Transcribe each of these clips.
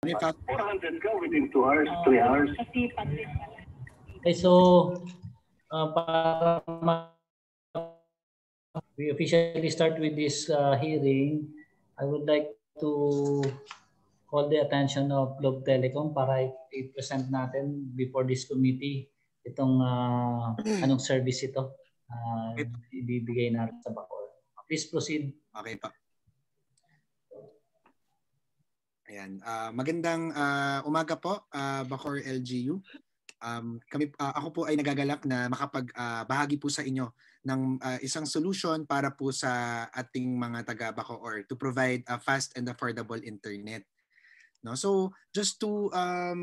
400 ka within 2 hours, 3 hours. Okay, so para we officially start with this hearing, I would like to call the attention of Globe Telecom para i-present natin before this committee itong anong service ito ibibigay natin sa Bacoor. Please proceed. Okay pa. Ayan. Magandang umaga po, Bacoor LGU. Ako po ay nagagalak na makapagbahagi po sa inyo ng isang solution para po sa ating mga taga Bacoor to provide a fast and affordable internet. No? So just to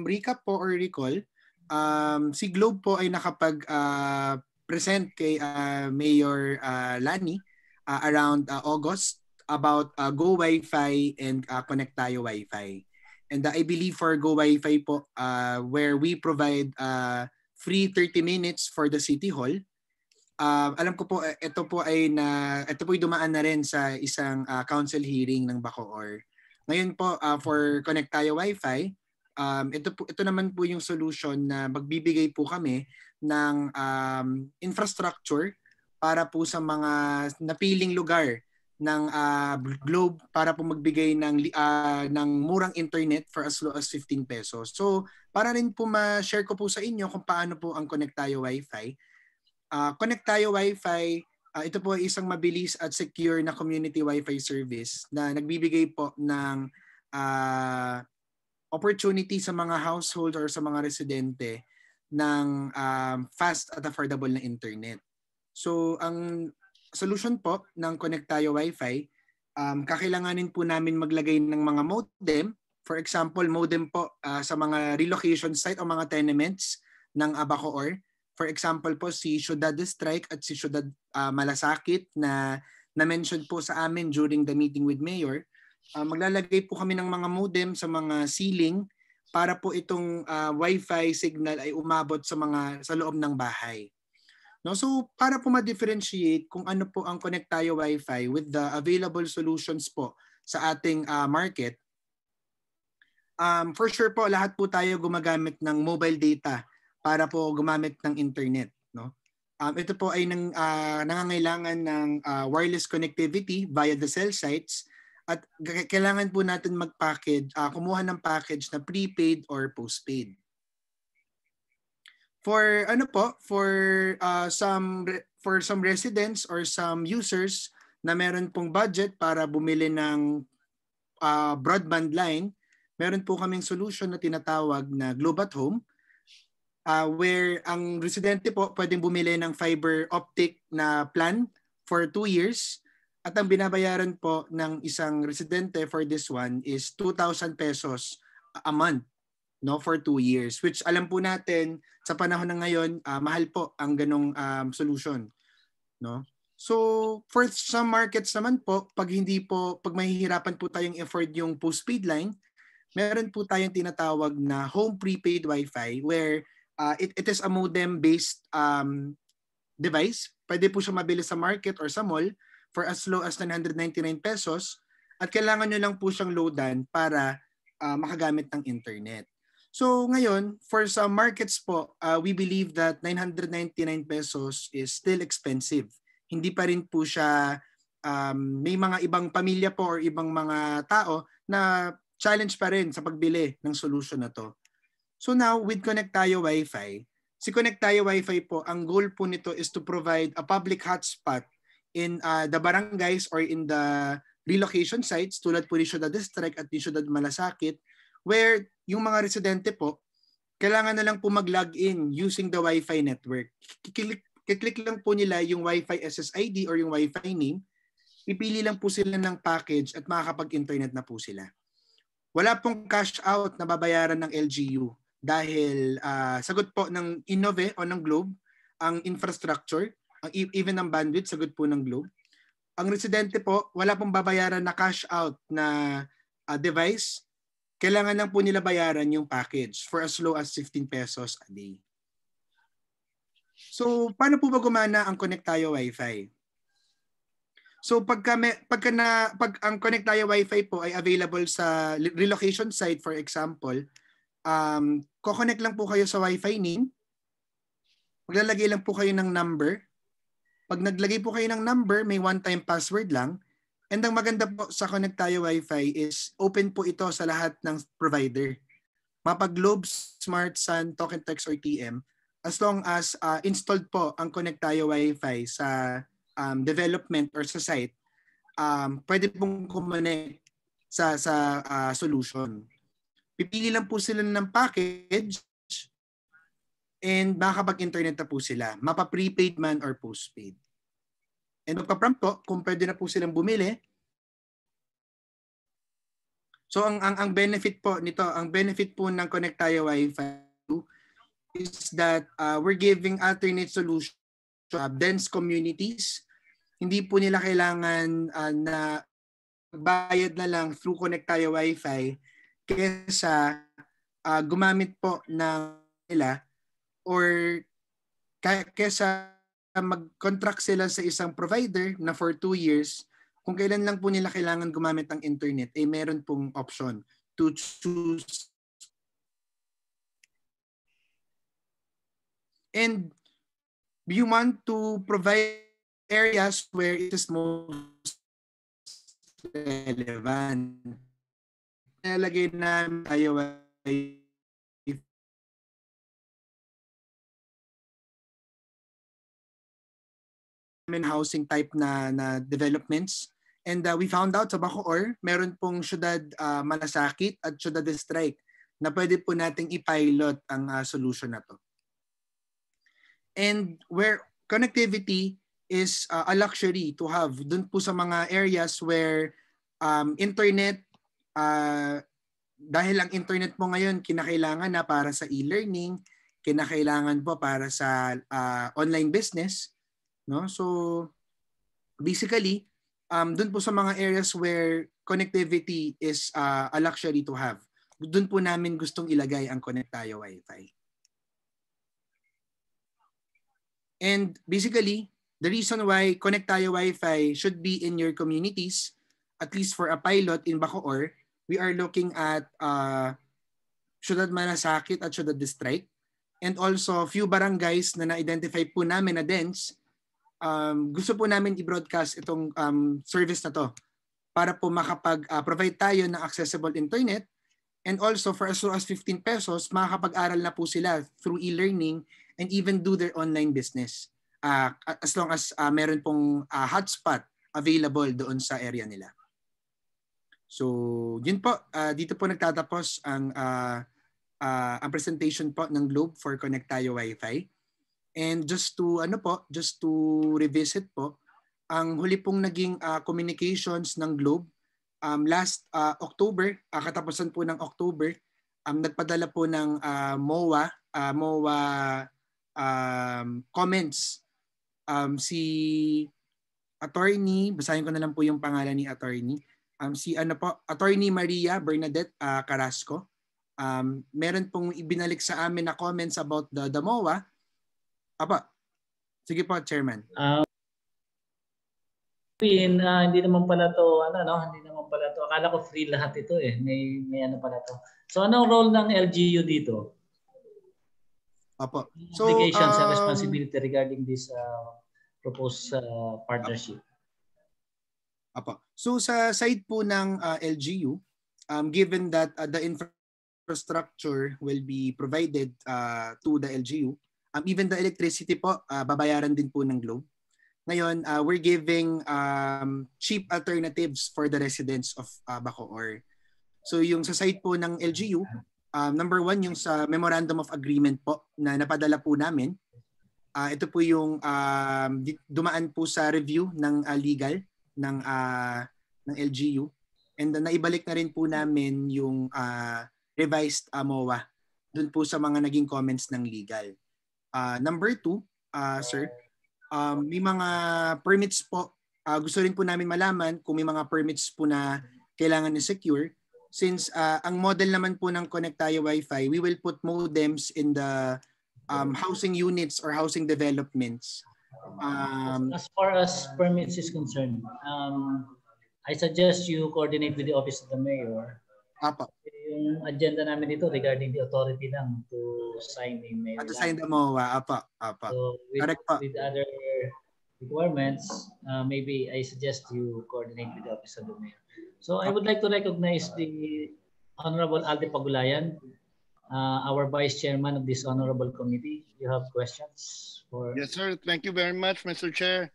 recap po or recall, si Globe po ay nakapag-present kay Mayor Lani around August about Go Wi-Fi and Connect Tayo Wi-Fi. And I believe for Go Wi-Fi po, where we provide free 30 minutes for the City Hall, alam ko po ito po ay dumaan na rin sa isang council hearing ng Bacoor. Ngayon po for Connect Tayo Wi-Fi, ito naman po yung solution na magbibigay po kami ng infrastructure para po sa mga napiling lugar ng Globe para po magbigay ng murang internet for as low as 15 pesos. So para rin po ma-share ko po sa inyo kung paano po ang Connect Tayo Wi-Fi. Connect Tayo Wi-Fi, ito po ay isang mabilis at secure na community Wi-Fi service na nagbibigay po ng opportunity sa mga household or sa mga residente ng fast at affordable na internet. So ang solution po ng Connect Tayo Wi-Fi, kakailanganin po namin maglagay ng mga modem. For example, modem po sa mga relocation site o mga tenements ng Bacoor. For example po si Ciudad Strike at si Ciudad Malasakit na na-mention po sa amin during the meeting with Mayor. Maglalagay po kami ng mga modem sa mga ceiling para po itong Wi-Fi signal ay umabot sa loob ng bahay. No, so para po ma-differentiate kung ano po ang Connect Tayo Wi-Fi with the available solutions po sa ating market, for sure po lahat po tayo gumagamit ng mobile data para po gumamit ng internet. No? Ito po ay nangangailangan ng wireless connectivity via the cell sites at kailangan po natin kumuha ng package na prepaid or postpaid. For some residents or some users na meron pong budget para bumili ng broadband line, meron po kaming solution na tinatawag na Globe at Home, where ang residente po pwedeng bumili ng fiber optic na plan for 2 years at ang binabayaran po ng isang residente for this one is 2,000 pesos a month. No, for 2 years, which alam po natin sa panahon ng ngayon, mahal po ang ganong solution. No? So for some markets naman po, pag mahihirapan po tayong afford yung postpaid line, meron po tayong tinatawag na home prepaid Wi-Fi where it is a modem-based device. Pwede po siya mabili sa market or sa mall for as low as 999 pesos at kailangan nyo lang po siyang loadan para makagamit ng internet. So ngayon, for some markets po, we believe that 999 pesos is still expensive. Hindi pa rin po siya, may mga ibang pamilya po or ibang mga tao na challenge pa rin sa pagbili ng solution na to. So now, with Connect Tayo Wi-Fi, si Connect Tayo Wi-Fi po, ang goal po nito is to provide a public hotspot in the barangays or in the relocation sites tulad po ni Ciudad District at ni Ciudad Malasakit, where yung mga residente po, kailangan na lang po mag-login using the Wi-Fi network. Kiklik lang po nila yung Wi-Fi SSID or yung Wi-Fi name, pipili lang po sila ng package at makakapag-internet na po sila. Wala pong cash out na babayaran ng LGU dahil sagot po ng Innove o ng Globe, ang infrastructure, even ng bandwidth, sagot po ng Globe. Ang residente po, wala pong babayaran na cash out na device. Kailangan lang po nila bayaran yung package for as low as 15 pesos a day. So, paano po ba gumana ang Connect Tayo Wi-Fi? So pag ang Connect Tayo Wi-Fi po ay available sa relocation site, for example, ko-connect lang po kayo sa Wi-Fi name. Maglalagay lang po kayo ng number. Pag naglagay po kayo ng number, may one-time password lang. And ang maganda po sa Connect Tayo Wi-Fi is open po ito sa lahat ng provider. Mapag-Globe, Smart, Sun, Token Text, or TM, as long as installed po ang Connect Tayo Wi-Fi sa development or sa site, pwede pong kumonect sa solution. Pipili lang po sila ng package and makakapag-internet na po sila. Mapa-prepaid man or postpaid. And magpa-prompt po kung pwede na po silang bumili. So ang benefit po nito, ang benefit po ng Connect Tayo Wi-Fi is that we're giving alternate solution to dense communities. Hindi po nila kailangan na bayad na lang through Connect Tayo Wi-Fi kaysa gumamit po ng nila or kaysa mag-contract sila sa isang provider na for 2 years. Kung kailan lang po nila kailangan gumamit ng internet, eh meron pong option to choose. And you want to provide areas where it is most relevant. Nalagay namin tayo housing type na developments. And we found out sa Bacoor, meron pong Syudad Malasakit at Syudad District na pwede po nating i-pilot ang solution na to. And where connectivity is a luxury to have, dun po sa mga areas where internet, dahil ang internet mo ngayon kinakailangan na para sa e-learning, kinakailangan po para sa online business, no? So basically, dun po sa mga areas where connectivity is a luxury to have, dun po namin gustong ilagay ang Connect Tayo Wi-Fi. And basically, the reason why Connect Tayo Wi-Fi should be in your communities, at least for a pilot in Bacoor, we are looking at Syudad Malasakit at Syudad District, and also few barangays na na-identify po namin na dense. Gusto po namin i-broadcast itong service na to para po makapag-provide tayo ng accessible internet, and also for as low as 15 pesos, makakapag-aral na po sila through e-learning and even do their online business as long as meron pong hotspot available doon sa area nila. So yun po, dito po nagtatapos ang presentation po ng Globe for Connect Tayo Wi-Fi. And just to revisit po, ang huli pong naging communications ng Globe last October, katapusan po ng October, nagpadala po ng MOA comments si attorney, basahin ko na lang po yung pangalan ni attorney, Attorney Maria Bernadette Carrasco. Meron pong ibinalik sa amin na comments about the MOA. Sige po, Chairman. Hindi naman pala to, hindi naman pala to. Akala ko free lahat ito eh. May ano pala to. So anong role ng LGU dito? So, obligations and responsibility regarding this proposed partnership. So sa side po ng LGU, given that the infrastructure will be provided to the LGU, even the electricity po, babayaran din po ng Globe. Ngayon, we're giving cheap alternatives for the residents of Bacoor. So yung sa side po ng LGU, number 1, yung sa Memorandum of Agreement po na napadala po namin. Ito po yung dumaan po sa review ng legal ng LGU. And naibalik na rin po namin yung revised MOA dun po sa mga naging comments ng legal. Number 2, sir, may mga permits po. Gusto rin po namin malaman kung may mga permits po na kailangan i-secure. Since ang model naman po ng Connect Tayo Wi-Fi, we will put modems in the housing units or housing developments Um, As far as permits is concerned, I suggest you coordinate with the office of the mayor. Apo. Yung agenda namin dito regarding the authority lang to sign the mayor At to sign lang. the MOA. Apo. Apo. So Correct po. with other requirements, maybe I suggest you coordinate with the office of the mayor. So I would like to recognize the Honorable Alde Pagulayan, our Vice Chairman of this Honorable Committee. You have questions for? Yes, sir. Thank you very much, Mr. Chair.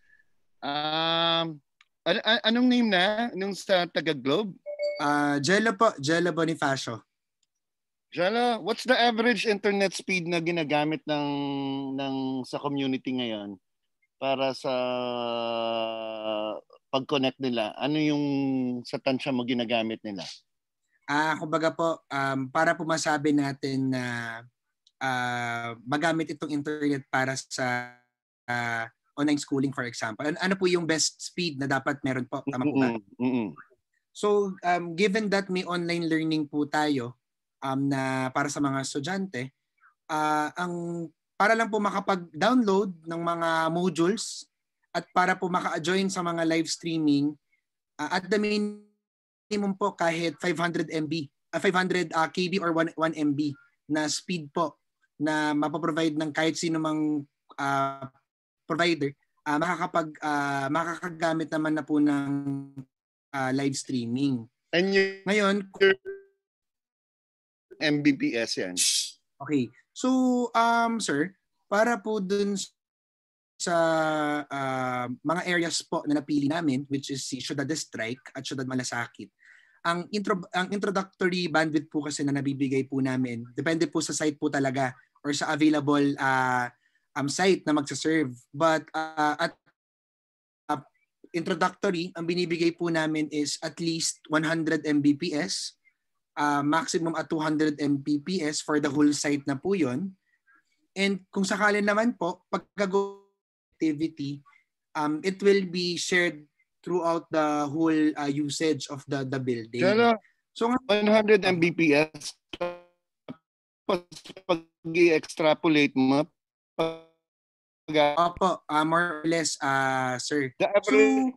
Anong name na nung sa taga-Globe? Jello po. Jello Bonifacio. Jello, what's the average internet speed na ginagamit ng sa community ngayon para sa pag-connect nila? Ano yung sa tansya mo ginagamit nila? Kumbaga po, para po masabi natin na magamit itong internet para sa online schooling, for example. Ano po yung best speed na dapat meron po? Tama po ba? So, given that may online learning po tayo na para sa mga estudyante, para lang po makapag-download ng mga modules at para po maka-join sa mga live streaming, at the minimum po kahit 500 MB, 500 KB or 1 MB na speed po na mapaprovide ng kahit sino mang provider, makakagamit naman na po ng live streaming. And ngayon, Mbps yan. Okay. So, sir, para po dun sa mga areas po na napili namin, which is si Ciudad District at Ciudad Malasakit, ang introductory bandwidth po kasi na nabibigay po namin, depende po sa site po talaga or sa available site na magsaserve. But at introductory, ang binibigay po namin is at least 100 Mbps, maximum at 200 Mbps for the whole site na po yun. And kung sakali naman po, pagka-go activity, it will be shared throughout the whole usage of the building. Pero, so 100 Mbps, pag i-extrapolate mo, opo, more or less, sir. The average,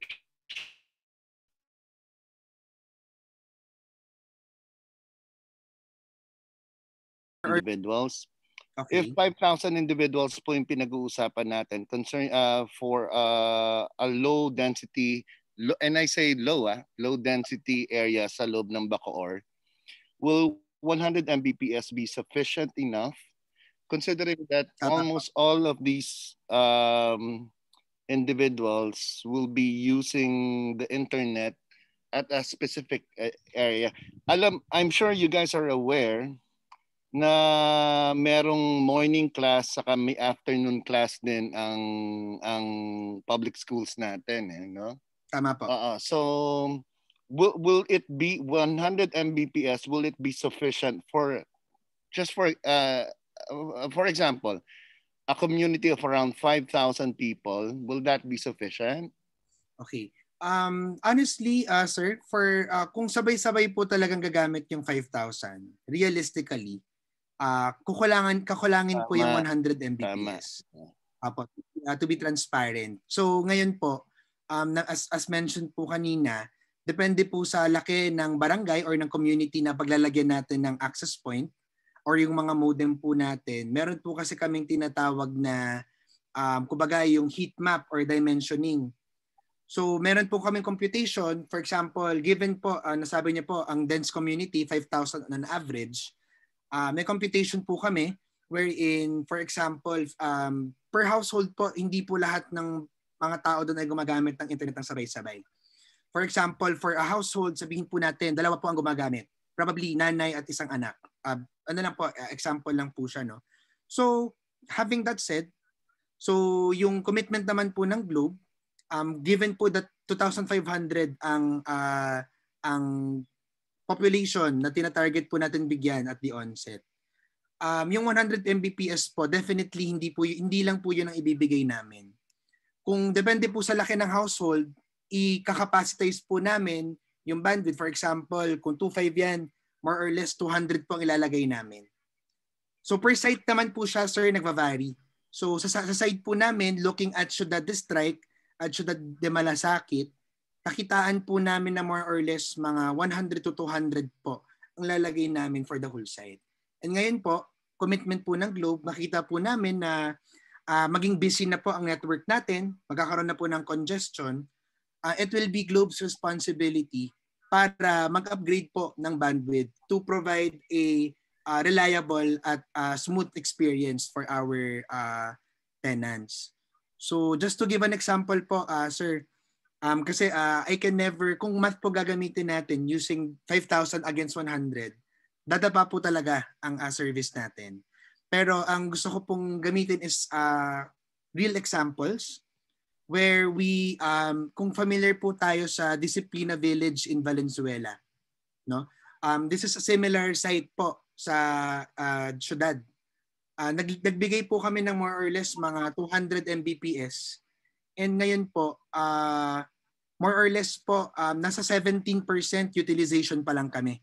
individuals. Okay. If 5,000 individuals po yung pinag-uusapan natin for a low density, and I say low density area sa loob ng Bacoor, will 100 Mbps be sufficient enough considering that almost all of these individuals will be using the internet at a specific area? I'm sure you guys are aware na merong morning class saka may afternoon class din ang public schools natin, no? Tama po. So will it be 100 Mbps? Will it be sufficient for example, a community of around 5,000 people? Will that be sufficient? Okay. Honestly, sir, for kung sabay-sabay po talagang gagamit yung 5,000, realistically, kakulangin po yung 100 Mbps. To be transparent. So ngayon po, as mentioned po kanina, depende po sa laki ng barangay or ng community na paglalagyan natin ng access point or yung mga modem po natin. Meron po kasi kaming tinatawag na kumbaga yung heat map or dimensioning. So meron po kaming computation. For example, given po, nasabi niyo po, ang dense community, 5,000 on average, may computation po kami wherein, for example, per household po, hindi po lahat ng mga tao doon ay gumagamit ng internet ng sabay-sabay. For example, for a household, sabihin po natin, dalawa po ang gumagamit. Probably nanay at isang anak. Example lang po siya, no? So, having that said, so yung commitment naman po ng Globe, given po that 2,500 ang population na tinatarget po natin bigyan at the onset. Yung 100 Mbps po, definitely hindi lang po yun ang ibibigay namin. Kung depende po sa laki ng household, i-capacitize po namin yung bandwidth. For example, kung 2.5 yan, more or less 200 po ang ilalagay namin. So per site naman po siya, sir, nagva-vary. So sa side po namin, looking at Ciudad de Strike at Ciudad de Malasakit, nakitaan po namin na more or less mga 100 to 200 po ang lalagay namin for the whole site. And ngayon po, commitment po ng Globe, makita po namin na maging busy na po ang network natin, magkakaroon na po ng congestion, it will be Globe's responsibility para mag-upgrade po ng bandwidth to provide a reliable at smooth experience for our tenants. So just to give an example po, sir, kasi I can never, kung math po gagamitin natin using 5,000 against 100, dadapa po talaga ang service natin. Pero ang gusto ko pong gamitin is real examples where we, kung familiar po tayo sa Disciplina Village in Valenzuela, no? This is a similar site po sa syudad. Nagbigay po kami ng more or less mga 200 Mbps. And ngayon po, more or less po, nasa 17% utilization pa lang kami.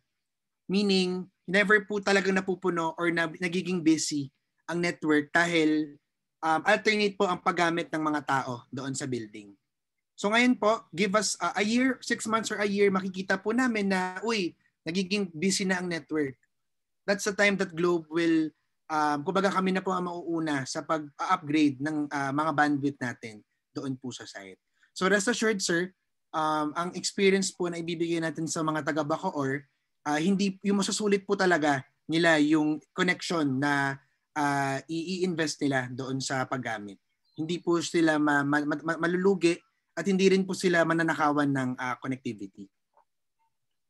Meaning, never po talaga napupuno or nagiging busy ang network dahil alternate po ang paggamit ng mga tao doon sa building. So ngayon po, give us a year, 6 months or a year, makikita po namin na, nagiging busy na ang network. That's the time that Globe will, kumbaga kami na po ang mauuna sa pag-upgrade ng mga bandwidth natin doon po sa site. So rest assured, sir, ang experience po na ibibigay natin sa mga taga Bacoor, hindi yung masusulit po talaga nila yung connection na i-invest nila doon sa paggamit. Hindi po sila malulugi at hindi rin po sila mananakawan ng connectivity.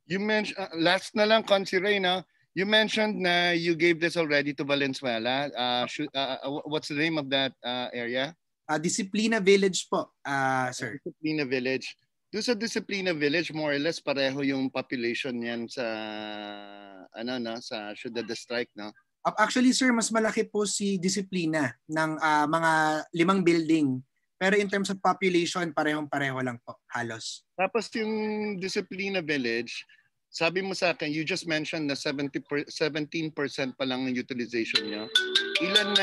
You mentioned, last na lang, Consi Ray, no? You mentioned na you gave this already to Valenzuela. What's the name of that area? Disciplina Village po, sir. Disciplina Village. Doon sa Disciplina Village, more or less pareho yung population niyan sa sa Ciudad de Strike, no? Actually, sir, mas malaki po si Disciplina ng mga 5 building. Pero in terms of population, parehong-pareho lang po, halos. Tapos yung Disciplina Village, sabi mo sa akin, you just mentioned na 17% pa lang ng utilization niyo. Ilan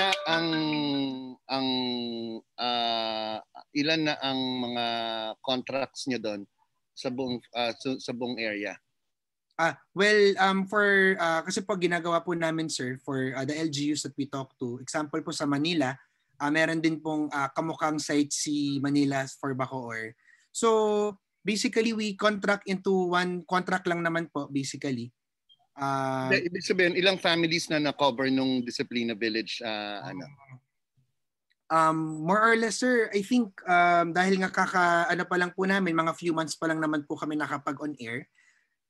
na ang mga contracts niyo doon sa buong area? Kasi po ginagawa po namin, sir, for the LGUs that we talk to, example po sa Manila, meron din pong kamukhang site si Manila for Bacoor. So basically, we contract into one contract lang naman po, basically. Ibig sabihin, ilang families na na-cover nung Disciplina Village? More or less, sir, I think dahil nga pa lang po namin, mga few months pa lang naman po kami nakapag-on air,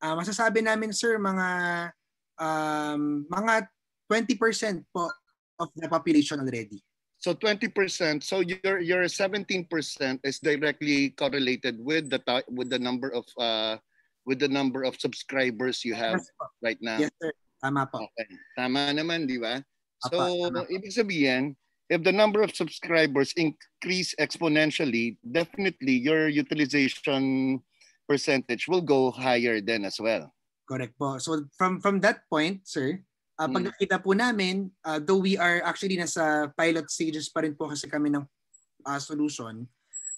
masasabi namin, sir, mga 20% po of the population already. So 20%. So your 17% is directly correlated with the number of subscribers you have right now. Yes, sir. Tama po. Okay. Tama naman, di ba? So ibig sabihin, if the number of subscribers increase exponentially, definitely your utilization percentage will go higher then as well. Correct po. So from that point, sir, pag nakita po namin, though we are actually nasa pilot stages pa rin po kasi kami ng solution,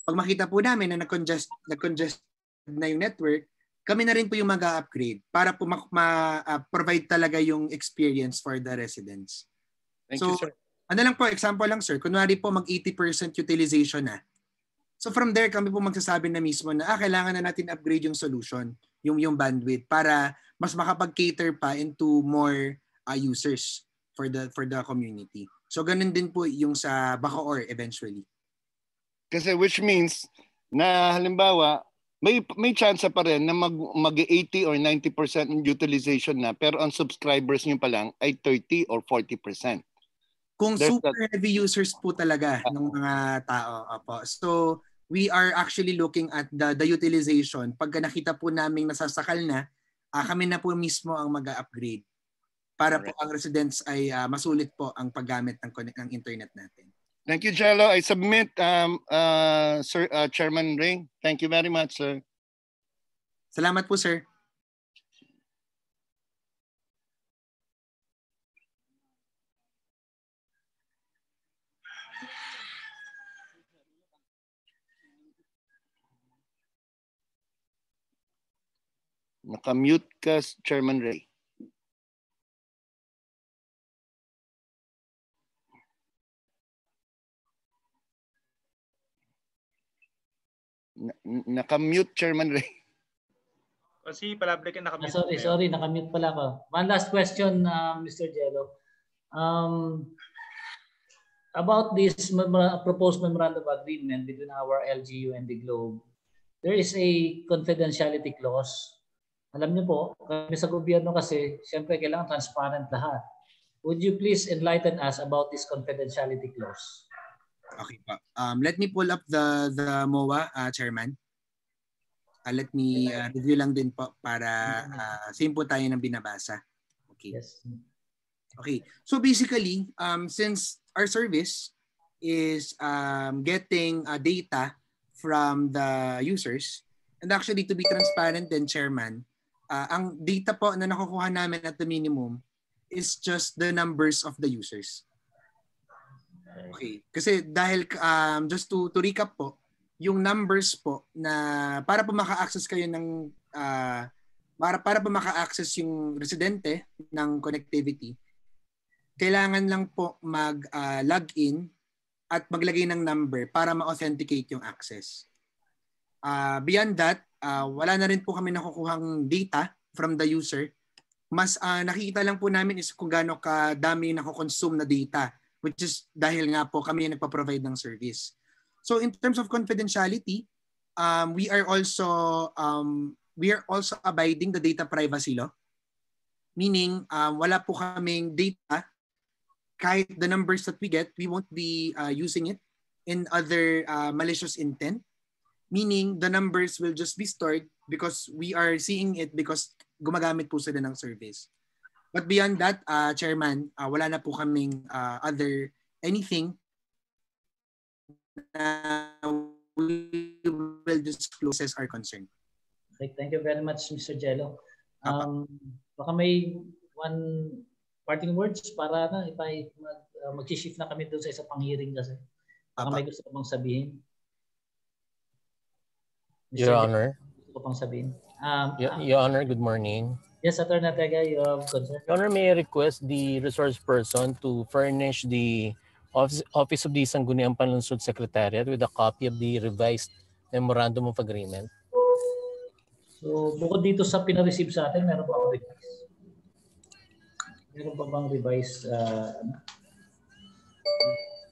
pag makita po namin na nag-congest na yung network, kami na rin po yung mag-upgrade para po provide talaga yung experience for the residents. Thank you, sir. Ano lang po, example lang, sir, kunwari po mag 80% utilization na. So from there, kami po magsasabi na mismo na kailangan na natin upgrade yung solution, yung bandwidth, para mas makapag-cater pa into more users for the community. So ganun din po yung sa Bacoor eventually. Kasi which means na halimbawa may chance pa rin na mag 80 or 90% utilization na, pero ang subscribers niyo pa lang ay 30 or 40%. Kung super heavy users po talaga ng mga tao. Opo. So we are actually looking at the utilization. Pagka nakita po naming nasasakal na, kami na po mismo ang mag-upgrade para po ang residents ay masulit po ang paggamit ng internet natin. Thank you, Jello. I submit, Sir Chairman Ring. Thank you very much, sir. Salamat po, sir. Nakamute ka, Chairman Ray. Nakamute, Chairman Ray. Kasi palabrik ka nakamute. Sorry, nakamute pala ako. One last question, Mr. Jello. About this proposed memorandum of agreement between our LGU and the Globe, there is a confidentiality clause. Alam niyo po, kami sa gobyerno kasi, siyempre kailangan transparent lahat. Would you please enlighten us about this confidentiality clause? Okay po. Let me pull up the MOA, Chairman. Let me review lang din po para same po tayo ng binabasa. Okay. Yes. Okay. So basically, since our service is getting data from the users, and actually to be transparent din, Chairman, ang data po na nakukuha namin at the minimum is just the numbers of the users. Okay. Kasi dahil just to recap po, yung numbers po na para po maka-access kayo ng para po maka-access yung residente ng connectivity, kailangan lang po mag-login at maglagay ng number para ma-authenticate yung access. Beyond that, wala na rin po kami nakukuhang data from the user. Mas nakikita lang po namin is kung gaano kadami nako-consume na data, which is dahil nga po kami yung nagpa-provide ng service. So in terms of confidentiality, we are also abiding the data privacy law. Meaning, wala po kaming data, kahit the numbers that we get, we won't be using it in other malicious intent. Meaning, the numbers will just be stored because we are seeing it because gumagamit po sila ng service. But beyond that, Chairman, wala na po kaming other anything we will disclose as our concern. Okay, thank you very much, Mr. Jello. Baka may one parting words para mag-shift na kami doon sa isa pang hearing kasi. Baka may gusto ko pang sabihin. Your Honor. Gusto ko pang sabihin. Your Honor, good morning. Yes, Attorney Atega, you have concern. Your Honor, may I request the resource person to furnish the Office of the Sangguniang Panlungsod Secretariat with a copy of the revised Memorandum of Agreement. So, bukod dito sa pina-receive sa atin, meron pa bang revise? Meron pa bang revise?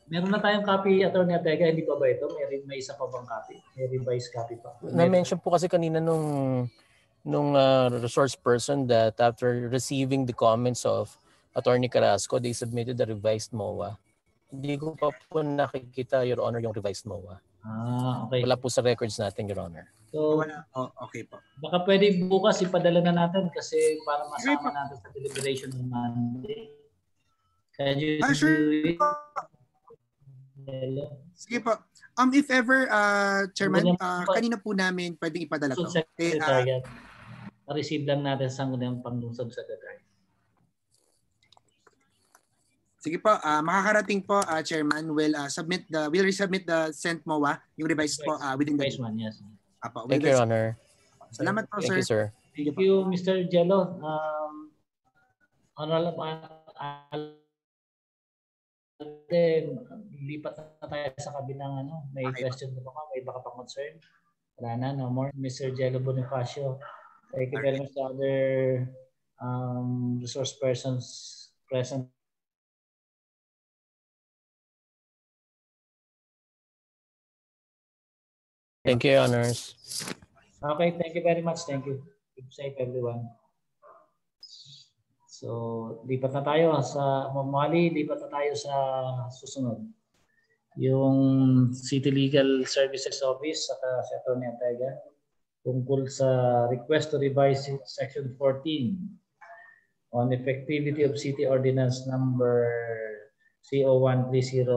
Meron na tayong copy, Attorney Atega, hindi pa ba ito? May isa pa bang copy? May revised copy pa? Na-mention po kasi kanina nung resource person that after receiving the comments of Attorney Carrasco, they submitted the revised MOA. Hindi ko pa po nakikita, Your Honor, yung revised MOA. Okay. Wala po sa records natin, Your Honor. So, okay po. Baka pwede bukas ipadala na natin kasi para masama natin sa deliberation ng Monday. Can you sure. Hello? Sige po. If ever, Chairman, kanina po namin pwedeng ipadala to. Na-receive lang natin sa Sangguniang Panlungsod Secretary. Sige po, makakarating po, Chairman, we'll resubmit the sent MOA, yung revised po within the revised one, yes. Thank you, Your Honor. Salamat po, sir. Thank you, sir. Thank you, Mr. Jello. Honorable lipat na tayo sa kabilang may question na ba? May baka pang concern? Wala na, no more. Mr. Jello Bonifacio. Thank you very much to other resource persons present. Thank you, Your Honors. Okay, thank you very much. Thank you. Keep safe, everyone. So, lipat na tayo sa lipat na tayo sa susunod. Yung City Legal Services Office saka si Atty. Atega tungkol sa request to revise Section 14 on effectivity of City Ordinance number CO130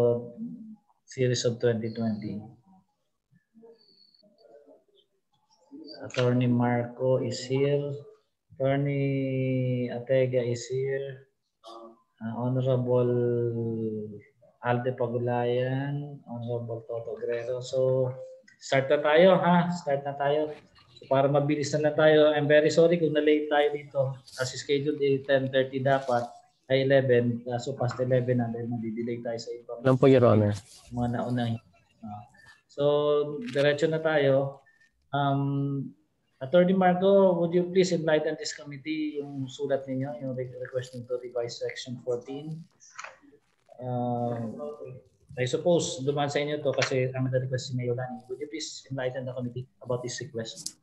series of 2020. Attorney Marco is here. Attorney Atega is here. Honorable Alde Pagulayan, Honorable Toto Guerrero. So, start na tayo ha. Start na tayo. So para mabilis na lang tayo, I'm very sorry kung na-late tayo dito. As scheduled, 10:30 dapat, ay 11. So past 11 na dahil madidelay tayo sa ibang Alam po, Your Honor. mga naunang. So diretso na tayo. Attorney Marco, would you please enlighten this committee yung sulat ninyo, yung requesting to revise section 14? I suppose dumaan sa inyo to kasi ang request si Mayor Lani. Would you please enlighten the committee about this request?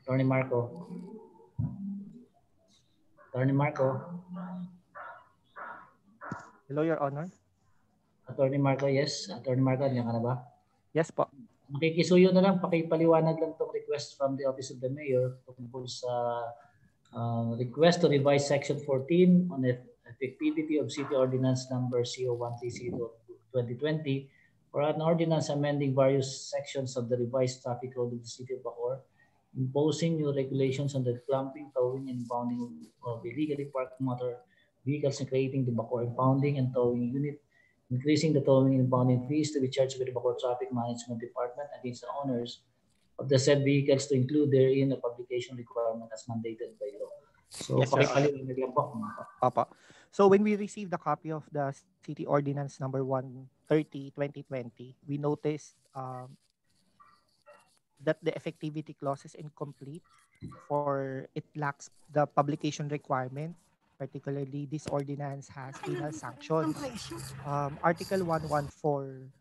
Attorney Marco. Attorney Marco. Hello, Your Honor. Attorney Marco, yes. Attorney Marco, andiyan ka na ba? Yes po. Makikisuyo na lang, pakipaliwanag lang itong request from the Office of the Mayor tungkol sa request to revise Section 14 on the effectivity of City Ordinance Number CO130/2020 or an ordinance amending various sections of the revised traffic code of the City of Bacoor, imposing new regulations on the clamping, towing, and impounding of illegally parked motor vehicles and creating the Bacoor Impounding and Towing Unit, increasing the towing and impounding fees to be charged by the Bacoor Traffic Management Department against the owners of the said vehicles to include therein a publication requirement as mandated by law. So, Yes, sir. pakipaliwanag lang po. Papa. So when we received the copy of the City Ordinance Number 130/2020, we noticed that the effectivity clause is incomplete, for it lacks the publication requirement. Particularly, this ordinance has penal sanctions. Article 114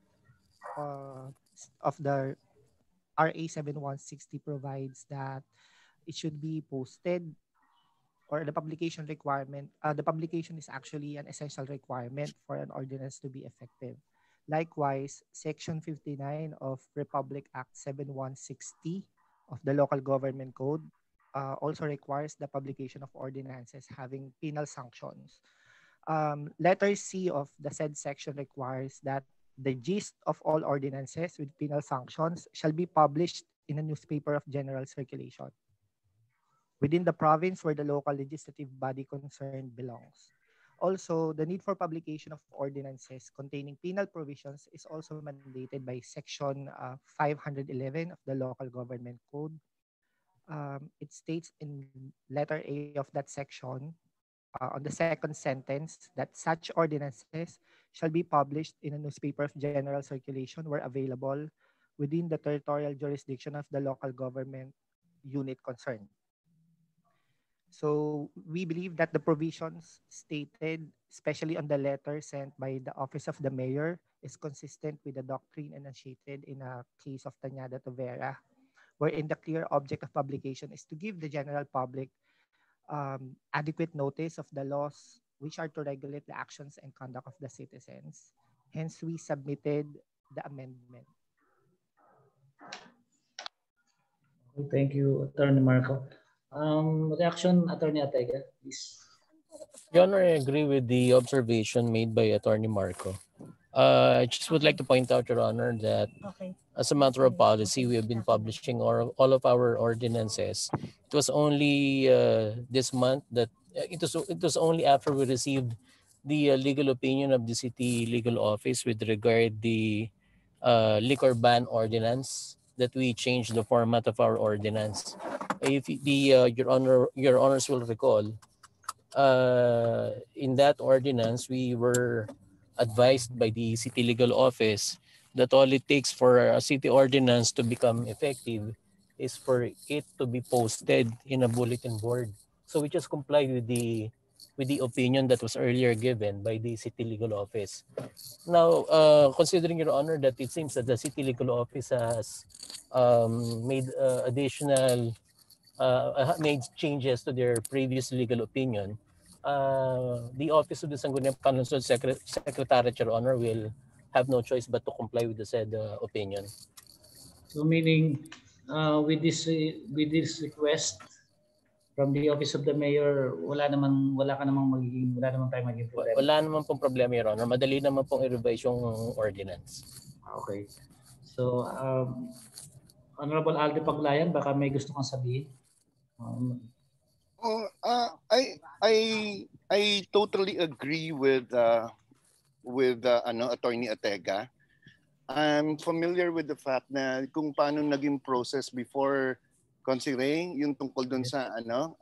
of the RA 7160 provides that it should be posted, or the publication requirement. The publication is actually an essential requirement for an ordinance to be effective. Likewise, Section 59 of Republic Act 7160 of the Local Government Code also requires the publication of ordinances having penal sanctions. Letter C of the said section requires that the gist of all ordinances with penal sanctions shall be published in a newspaper of general circulation within the province where the local legislative body concerned belongs. Also, the need for publication of ordinances containing penal provisions is also mandated by Section 511 of the Local Government Code. It states in letter A of that section, on the second sentence, that such ordinances shall be published in a newspaper of general circulation where available within the territorial jurisdiction of the local government unit concerned. So we believe that the provisions stated, especially on the letter sent by the Office of the Mayor, is consistent with the doctrine enunciated in a case of Tañada Tovera, wherein the clear object of publication is to give the general public adequate notice of the laws which are to regulate the actions and conduct of the citizens. Hence, we submitted the amendment. Thank you, Attorney Marco. Reaction, Attorney Atega, please. Your Honor, I agree with the observation made by Attorney Marco. I just would like to point out, Your Honor, that as a matter of policy, we have been publishing all of our ordinances. It was only this month that it was only after we received the legal opinion of the city legal office with regard the liquor ban ordinance that we changed the format of our ordinance. If Your Honors will recall, in that ordinance, we were advised by the city legal office that all it takes for a city ordinance to become effective is for it to be posted in a bulletin board. So we just complied with the opinion that was earlier given by the city legal office. Now, considering, Your Honor, that it seems that the city legal office has made made changes to their previous legal opinion, the Office of the Sangguniang Panlungsod Secretariat, Your Honor, will have no choice but to comply with the said opinion. So meaning, with this request from the Office of the Mayor, wala namang tayong magiging problema. Wala naman pong problema, Your Honor. Madali naman pong i-revise yung ordinance. Okay. So, Honorable Aldo Paglayan, baka may gusto kang sabihin? I totally agree with Attorney Atega. I'm familiar with the fact na kung paano naging process before considering yung tungkol dun sa ano.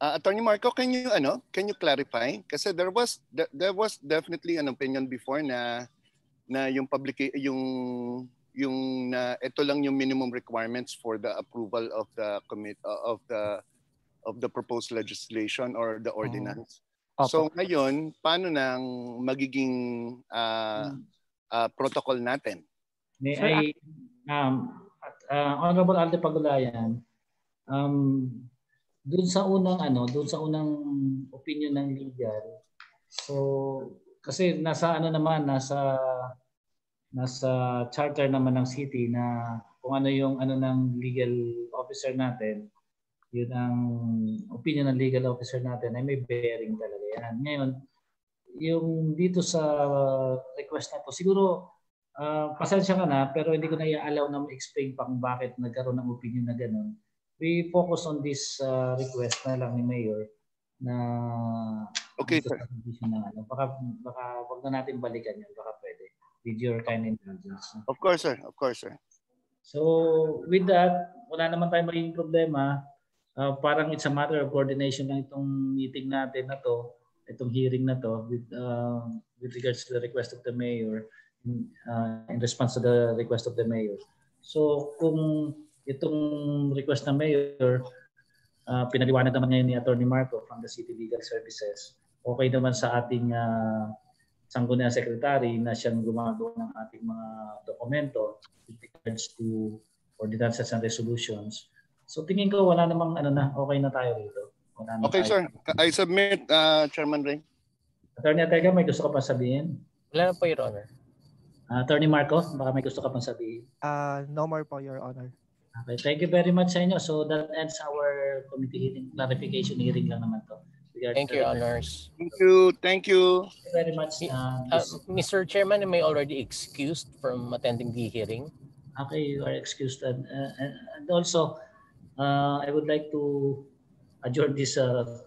Attorney Marco, can you clarify? Kasi there was definitely an opinion before na yung ito lang yung minimum requirements for the approval of the of the proposed legislation or the ordinance. So ngayon, paano nang magiging protocol natin? May I, Honorable Alde Pagulayan, doon sa unang opinion ng legal. So kasi nasa charter naman ng city na kung ano yung ng legal officer natin, yun ang opinion ng legal officer natin ay may bearing talaga yan. Ngayon, yung dito sa request na to, siguro pasensya ka na pero hindi ko na i-allow na ma-explain pa kung bakit nagkaroon ng opinion na gano'n. We focus on this request na lang ni Mayor na okay, sir. Baka wag na natin balikan yan, baka pwede. With your kind indulgence. Of course, sir. Of course, sir. So, with that, wala naman tayong magiging problema. Parang it's a matter of coordination ng itong meeting natin na to, itong hearing na to with regards to the request of the Mayor in response to the request of the Mayor. So, kung itong request ng Mayor, pinaliwanag naman ngayon ni Attorney Marco from the City Legal Services, okay naman sa ating Sangguniang Secretary na siyang gumagawa ng ating mga dokumento with regards to ordinances and resolutions. So tingin ko wala namang okay na tayo rito. Okay, sir. I submit, Chairman Ray. Attorney Atega, may gusto ka pa sabihin? Wala na po, Your Honor. Attorney Marco, baka may gusto ka pang sabihin? No more po, Your Honor. Okay, thank you very much sa inyo. So that ends our committee hearing, clarification hearing lang naman to. Thank you, Honors. Thank you. Thank you. Thank you very much. Mr. Chairman, am I already excused from attending the hearing? Okay, you are excused. And also, I would like to adjourn this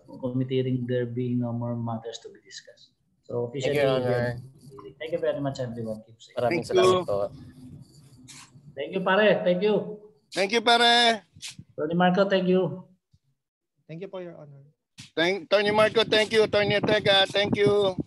committee hearing, there being no more matters to be discussed. So officially, thank you, Honor. Thank you very much, everyone. Keep safe. Maraming salamat po. Thank you, pare. Thank you. Thank you, pare. Tony Marco, thank you. Thank you po, Your Honor. Tony Marco, thank you. Attorney Atega, thank you.